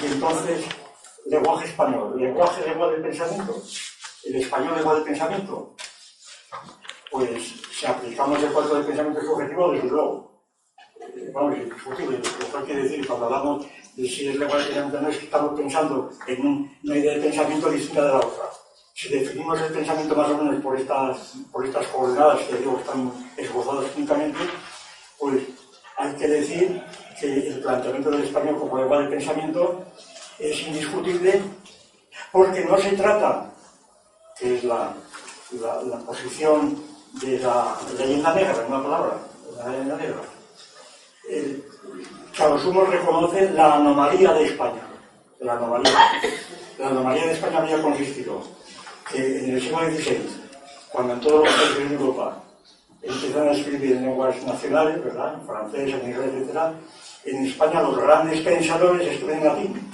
Y entonces, lenguaje español, lenguaje, lengua del pensamiento, el español, lengua del pensamiento. Pues si aplicamos el cuadro del pensamiento subjetivo, desde luego. Vamos, es indiscutible. Lo cual quiere decir, cuando hablamos de si es lengua del pensamiento, no es que estamos pensando en una idea de pensamiento distinta de la otra. Si definimos el pensamiento más o menos por estas coordenadas que digo están esbozadas únicamente, pues hay que decir que el planteamiento del español como lengua del pensamiento es indiscutible porque no se trata, que es la posición de la leyenda negra, en una palabra, la leyenda negra. Que a lo sumo reconoce la anomalía de España. La anomalía de España había consistido que en el siglo XVI, cuando en todos los países de Europa empezaron a escribir en lenguas nacionales, ¿verdad?, en francés, en inglés, etc., en España los grandes pensadores escriben en latín.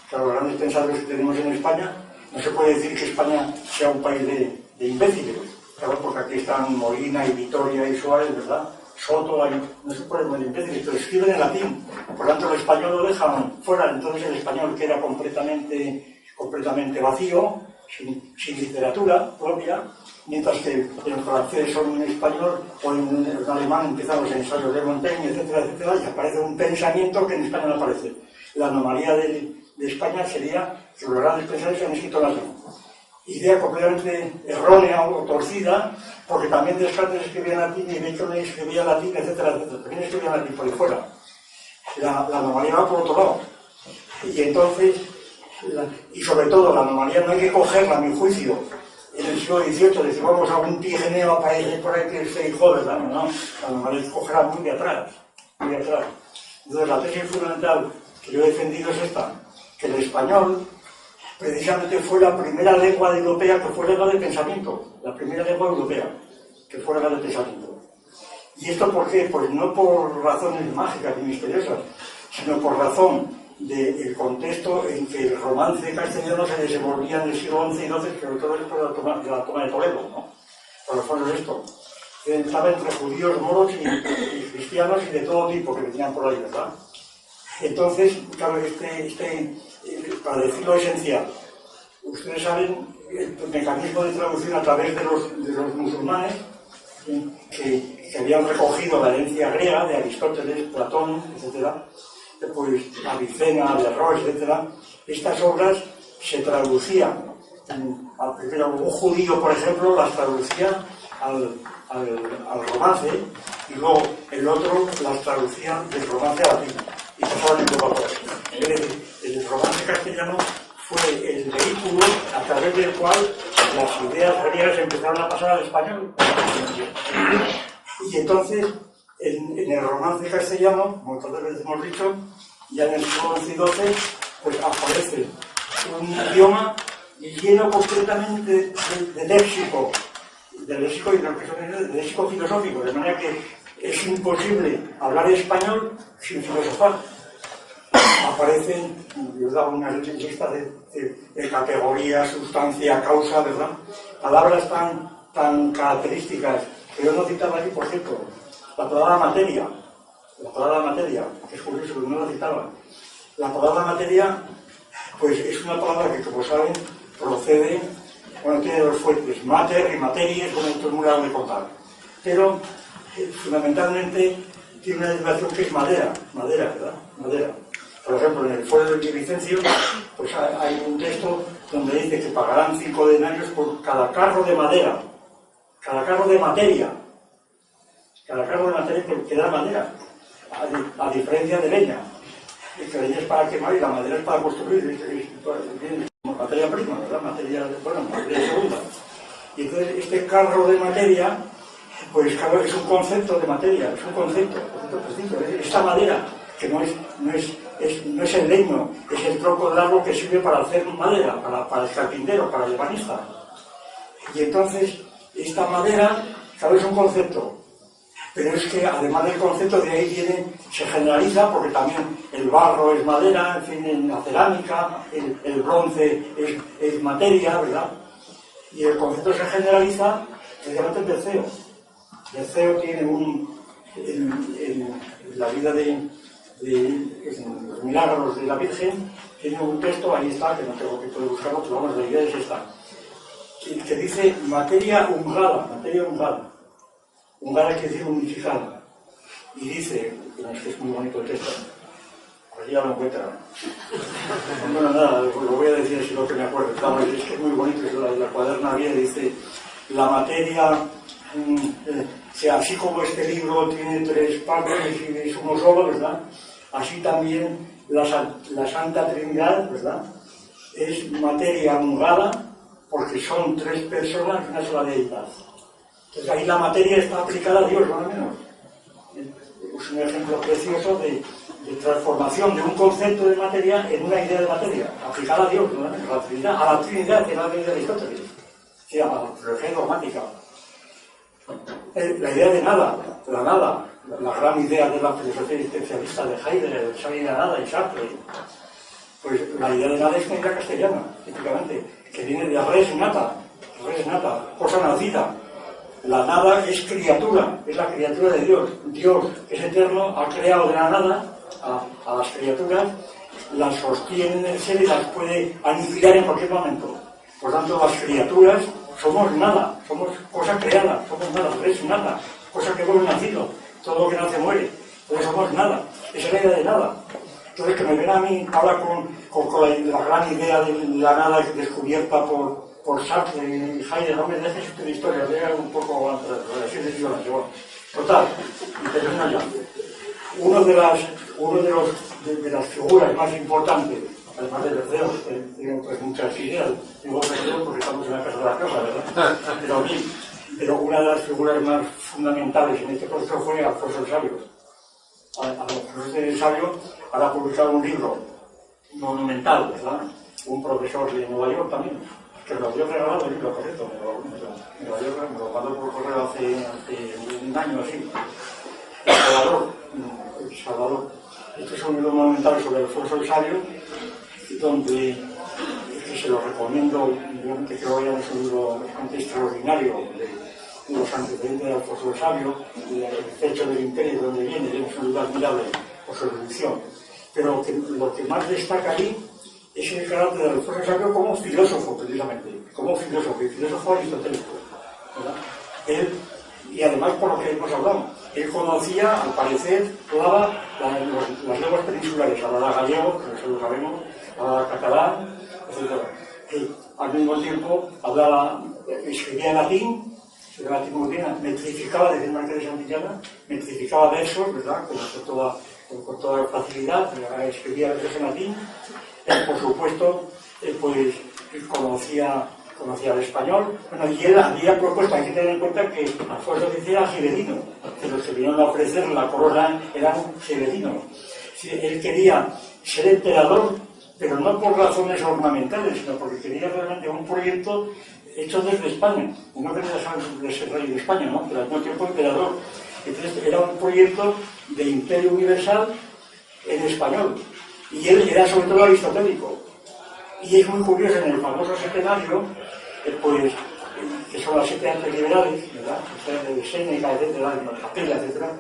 O sea, los grandes pensadores que tenemos en España, no se puede decir que España sea un país de imbéciles, claro, porque aquí están Molina y Vitoria y Suárez, ¿verdad?, Soto, no se puede decir imbéciles, pero escriben en latín. Por lo tanto, el español lo dejan fuera, entonces el español queda completamente vacío, sin literatura propia, mientras que en francés o en español o en alemán empiezan los ensayos de Montaigne, etcétera, etcétera, y aparece un pensamiento que en España no aparece. La anomalía de España sería que los grandes pensadores se han escrito en latín. Idea completamente errónea o torcida, porque también Descartes escribía en latín y Bacon escribía en latín, etcétera, etcétera. También escribía en latín por ahí fuera. La anomalía va por otro lado. Y entonces, y sobre todo, la anomalía no hay que cogerla, a mi juicio, en el siglo XVIII, decir, vamos a un Tigeneo aparece por ahí que se hijo, ¿verdad? No, la anomalía hay que cogerla muy de atrás, muy de atrás. Entonces, la tesis fundamental que yo he defendido es esta, que el español precisamente fue la primera lengua europea que fue lengua de pensamiento, la primera lengua europea que fue lengua de pensamiento. ¿Y esto por qué? Pues no por razones mágicas ni misteriosas, sino por razón del contexto en que el romance castellano se desenvolvía en el siglo XI y XII, sobre todo después de la toma de Toledo, ¿no? Por lo fondo de esto. Estaba entre judíos, moros y cristianos y de todo tipo que venían por ahí, ¿verdad? Entonces, claro, para decir lo esencial, ustedes saben el mecanismo de traducción a través de los musulmanes que habían recogido la herencia griega de Aristóteles, Platón, etc., pues Avicena, Averroes, etc. Estas obras se traducían, primero un judío, por ejemplo, las traducía al romance y luego el otro las traducía del romance a latín y pasaban en Europa. Es decir, el romance castellano fue el vehículo a través del cual las ideas griegas empezaron a pasar al español. Y entonces, en el romance castellano, como todas veces hemos dicho, ya en el siglo XI y XII, pues aparece un idioma lleno completamente de léxico filosófico, de manera que es imposible hablar español sin filosofar. Aparecen, yo he dado una lista de categorías, sustancia, causa, ¿verdad? Palabras tan características que yo no citaba aquí, por cierto. La palabra materia, que es curioso, que no la citaba. La palabra materia, pues es una palabra que, como saben, procede, bueno, tiene dos fuentes, mater y materia, como esto es muy largo de contar. Pero, fundamentalmente, tiene una derivación que es madera, ¿verdad? Madera. Por ejemplo, en el Fuero del Vicencio, pues hay un texto donde dice que pagarán 5 denarios por cada carro de madera, cada carro de materia, que da madera, a diferencia de leña. La leña es para quemar y la madera es para construir, es materia prima, ¿verdad? Materia segunda. Y entonces este carro de materia, pues claro, es un concepto de materia, es un concepto preciso. Esta madera, que no es el leño, es el tronco del árbol que sirve para hacer madera, para el carpintero, para el ebanista. Y entonces, esta madera, claro, es un concepto. Pero es que además del concepto de ahí se generaliza, porque también el barro es madera, en fin, en la cerámica, el bronce es materia, ¿verdad? Y el concepto se generaliza precisamente del CEO. El CEO tiene en la vida de los milagros de la Virgen, tiene un texto, ahí está, que no tengo que poder buscarlo, pero vamos, la idea es esta, que dice materia ungada, ungada quiere decir unificada, y dice, es que es muy bonito el texto, pues ya lo encuentro. Bueno, nada, lo voy a decir así lo que me acuerdo, claro, es que es muy bonito, la cuaderna bien dice, la materia, así como este libro tiene 3 partes y es uno solo, ¿verdad? Así también la Santa Trinidad, ¿verdad? Es materia ungada, porque son 3 personas y una sola deidad. Entonces ahí la materia está aplicada a Dios, no menos. Es un ejemplo precioso de transformación de un concepto de materia en una idea de materia, aplicada a Dios, ¿no? A la Trinidad, que es la idea de Aristóteles, sí, a la teología dogmática. La idea de nada, la nada, la gran idea de la filosofía existencialista de Heidegger, de Xavier Nada y Sartre, pues la idea de nada es una idea castellana, típicamente, que viene de res nata, cosa nacida. La nada es criatura, es la criatura de Dios. Dios, que es eterno, ha creado de la nada a las criaturas, las sostiene en el ser y las puede aniquilar en cualquier momento. Por tanto, las criaturas somos nada, somos cosa creada, somos nada, es nada, cosa que vuelve nacido, todo lo que nace muere, entonces somos nada, esa es la idea de nada. Entonces que me ven a mí ahora con la gran idea de la nada descubierta por Sartre y Heidegger, no me dejes esta historia, lea un poco antes, así de yo la llevo. Total, y termino ya. Una de las figuras más importantes, además de Zeus, que tiene pues muchas ideas, digo Zeus porque estamos en la casa de la cosa, ¿verdad? Pero una de las figuras más fundamentales en este proceso fue Alfonso el Sabio. Alfonso el Sabio ha publicado un libro monumental, ¿verdad? Un profesor de Nueva York también, que me lo había regalado el libro, por cierto, me lo mandó por correo hace un año así. Salvador. Este es un libro monumental sobre Alfonso el Sabio, donde se lo recomiendo, obviamente que lo vean, es un libro bastante extraordinario de los antecedentes de Alfonso el Sabio, el techo del imperio, donde viene, es un libro admirable por su erudición. Pero lo que más destaca ahí es el carácter de Alfonso el Sabio como filósofo, precisamente, como filósofo aristotélico, ¿verdad? Y además, por lo que hemos hablado, él conocía, al parecer, todas las lenguas peninsulares, hablaba gallego, que eso lo sabemos, hablaba catalán, etc. Al mismo tiempo, escribía latín muy bien, metrificaba, desde Marqués de Santillana, metrificaba versos, ¿verdad?, con toda facilidad, escribía versos en latín. Por supuesto, pues conocía el español, bueno, y él había propuesto, hay que tener en cuenta que Alfonso X era gibelino, que los que vinieron a ofrecer la corona eran gibelinos. Él quería ser emperador, pero no por razones ornamentales, sino porque quería realmente un proyecto hecho desde España. No quería dejar de ser rey de España, ¿no?, pero al mismo tiempo emperador. Entonces era un proyecto de imperio universal en español, y él era sobre todo aristotélico. Y es muy curioso, en el famoso septenario, pues, que son las 7 artes liberales, ¿verdad?, de Séneca, etcétera, de Capella, etcétera,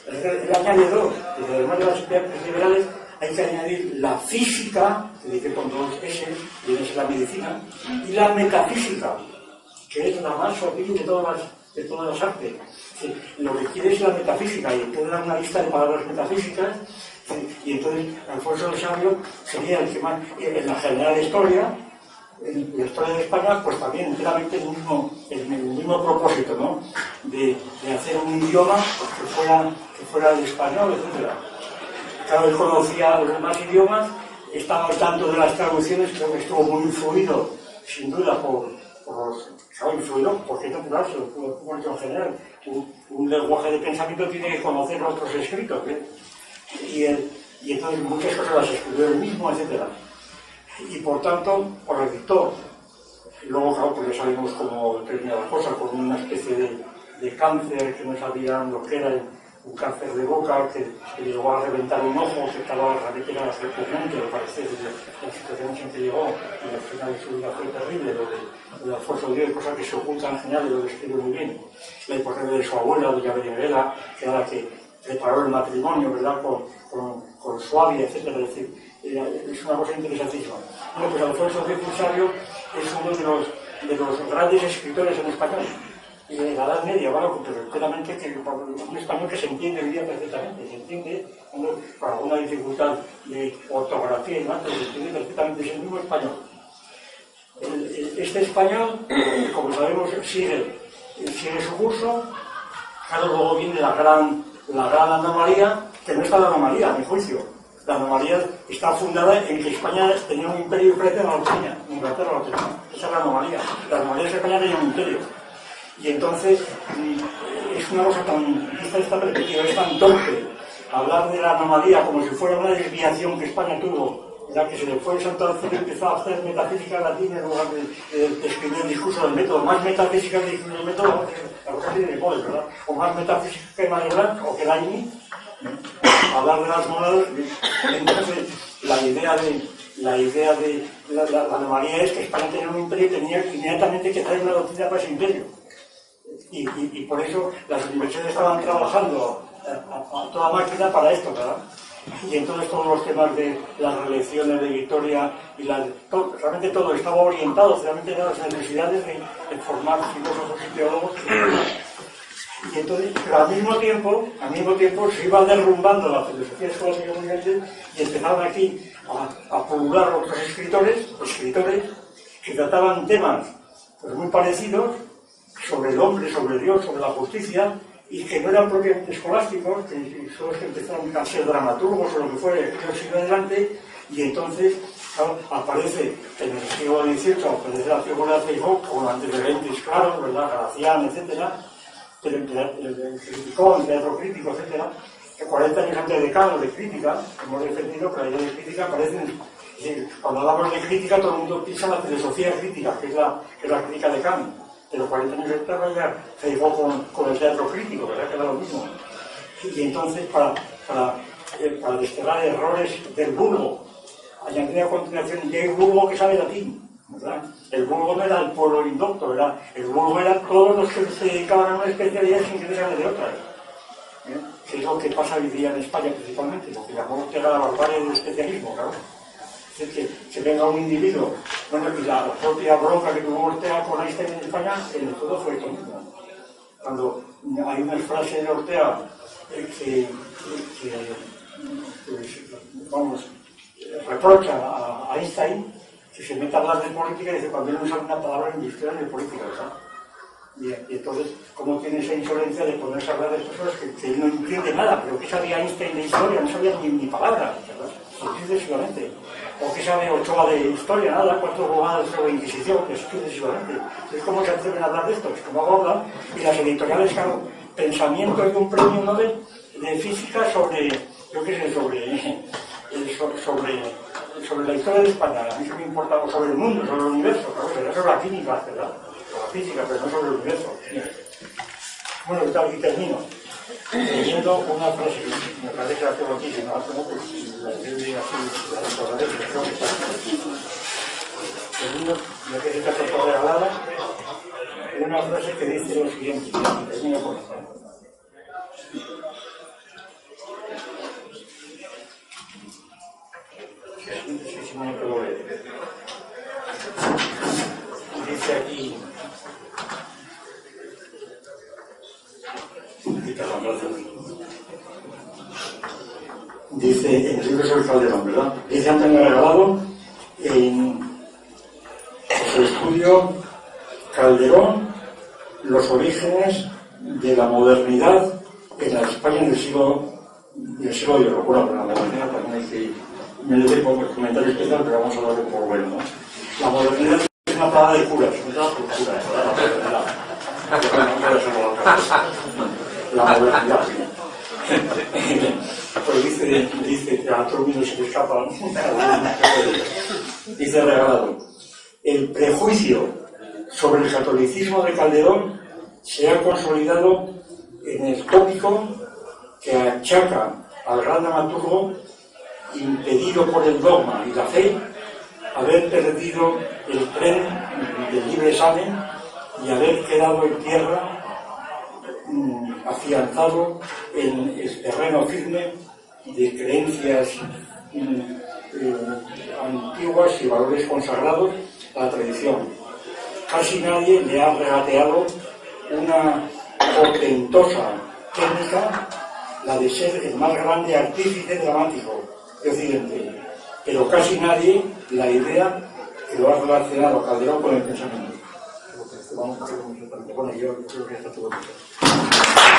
él añade 2, y además de las 7 artes liberales hay que añadir la física, que dice con 2 S, viene a ser la medicina, y la metafísica, que es la más sutil de todas las artes. Sí, lo que quiere es la metafísica, y entonces da una lista de palabras metafísicas. Y entonces Alfonso el Sabio sería el que más, en la general historia, en la historia de España, pues también enteramente el mismo propósito, ¿no?, de hacer un idioma que fuera el español, etc. Claro, él conocía los demás idiomas, estaba al tanto de las traducciones, creo que estuvo muy influido, sin duda, porque es natural, se lo puedo en general. Un lenguaje de pensamiento tiene que conocer otros escritos, ¿eh? Y entonces muchas cosas las escribió él mismo, etc. Y por tanto, por lo dictó. Luego, claro, pues ya sabemos cómo termina la cosa, con una especie de cáncer que no sabían lo que era, un cáncer de boca que llegó a reventar un ojo, que estaba realmente era repugnante, al parecer, de la situación en que llegó, y al final de su vida fue terrible, lo de Alfonso X, cosa que se oculta en general y lo describe muy bien. La importancia de su abuela, doña Berenguela, que era la que preparó el matrimonio, ¿verdad?, con Suabia, etcétera. Es decir, es una cosa interesantísima. Bueno, pues Alfonso X Sabio es uno de los grandes escritores en español. Y de la Edad Media, bueno, pero enteramente que un español que se entiende hoy día perfectamente, se entiende con alguna dificultad de ortografía y demás, pero se entiende perfectamente, es el mismo español. Este español, como sabemos, sigue su curso. Claro, luego viene la gran anomalía, que no está la anomalía, a mi juicio. La anomalía está fundada en que España tenía un imperio frente a Inglaterra lo tenía. Esa es la anomalía. La anomalía es que España tenía un imperio. Y entonces es una cosa tan vista esta perspectiva, es tan torpe hablar de la anomalía como si fuera una desviación que España tuvo, en la que se le fue el Santo al Cielo y empezó a hacer metafísica latina en lugar de escribir el discurso del método. Más metafísica que el discurso del método, la cosa tiene poder, ¿verdad? O más metafísica que Mayoral o que Laini, hablar de las monedas. Entonces la idea de la anomalía es que España tenía un imperio y tenía inmediatamente que traer una doctrina para ese imperio. Y por eso las universidades estaban trabajando a toda máquina para esto, ¿verdad? Y entonces todos los temas de las reelecciones de Victoria y realmente todo estaba orientado, realmente eran las necesidades de formar filósofos y teólogos. Y entonces, pero al mismo tiempo se iba derrumbando la filosofía escolástica mundial y empezaban aquí a pulular otros escritores que trataban temas pues, muy parecidos sobre el hombre, sobre Dios, sobre la justicia, y que no eran propiamente escolásticos, que son los que empezaron a ser dramaturgos o lo que fuere, que siguen adelante, y entonces claro, aparece en el siglo XVIII, aparece la figura de Feijóo con antecedentes claros, ¿verdad? Gracián, etcétera, el criticón, el teatro crítico, etcétera, que 40 años antes de Kant, de crítica, hemos defendido que la idea de crítica aparece cuando hablamos de crítica, todo el mundo piensa en la filosofía crítica, que es la crítica de Kant. Pero 40 años después ya se llegó con el teatro crítico, ¿verdad? Que era lo mismo. Y entonces, para desterrar errores del vulgo, añadir a continuación de un vulgo que sabe latín, ¿verdad? El vulgo no era el pueblo indocto, el vulgo eran todos los que se dedicaban a una especialidad sin que se sabe de otras. Que es lo que pasa hoy día en España principalmente, porque la Ortega la barbarie del especialismo, claro. Es que venga un individuo, bueno, y la propia bronca que tuvo Ortega con Einstein en España, en el todo fue esto mismo. Cuando hay unas frases de Ortega que reprocha a Einstein que se meta a hablar de política y dice, cuando él usa una palabra industrial de política, ¿verdad? Y entonces, ¿cómo tiene esa insolencia de ponerse a hablar de estas cosas que él no entiende nada? Pero ¿qué sabía Einstein de historia? No sabía ni palabra, ¿verdad? Sucesivamente. ¿O qué sabe Ochoa de historia? Nada, 4 bobadas sobre la Inquisición, que sucesivamente. Entonces, ¿cómo se atreven a hablar de esto? Es como abordan, y las editoriales, claro, pensamiento de un premio Nobel de física sobre, yo qué sé, sobre la historia de España. A mí se me importa, o sobre el mundo, sobre el universo, claro, sobre la química, ¿verdad? Sobre la física, pero no sobre el universo. Bueno, y termino. Leyendo una frase que me parece que la tengo aquí, que no la tengo, pues la escribí así, la recordaré, pero creo que está. Termino, ya que está todo regalada, una frase que dice lo siguiente, termino con esto. Si no me puedo leer. Dice aquí. Dice en el libro sobre Calderón, ¿verdad? Dice Antonio Regalado en su estudio Calderón, los orígenes de la modernidad en la España del siglo de oro. Bueno, pero la modernidad también hay que me le doy como comentario especial, pero vamos a hablar de como bueno, ¿no? La modernidad es una palabra de curas, ¿verdad? La modernidad. Pues dice, a todo el mundo se le escapa, dice Regalado, el prejuicio sobre el catolicismo de Calderón se ha consolidado en el tópico que achaca al gran dramaturgo, impedido por el dogma y la fe, haber perdido el tren del libre examen y haber quedado en tierra afianzado en el terreno firme de creencias antiguas y valores consagrados a la tradición. Casi nadie le ha regateado una portentosa técnica, la de ser el más grande artífice dramático de Occidente, pero casi nadie la idea que lo ha relacionado a Calderón con el pensamiento. Bueno, yo creo que está todo bien.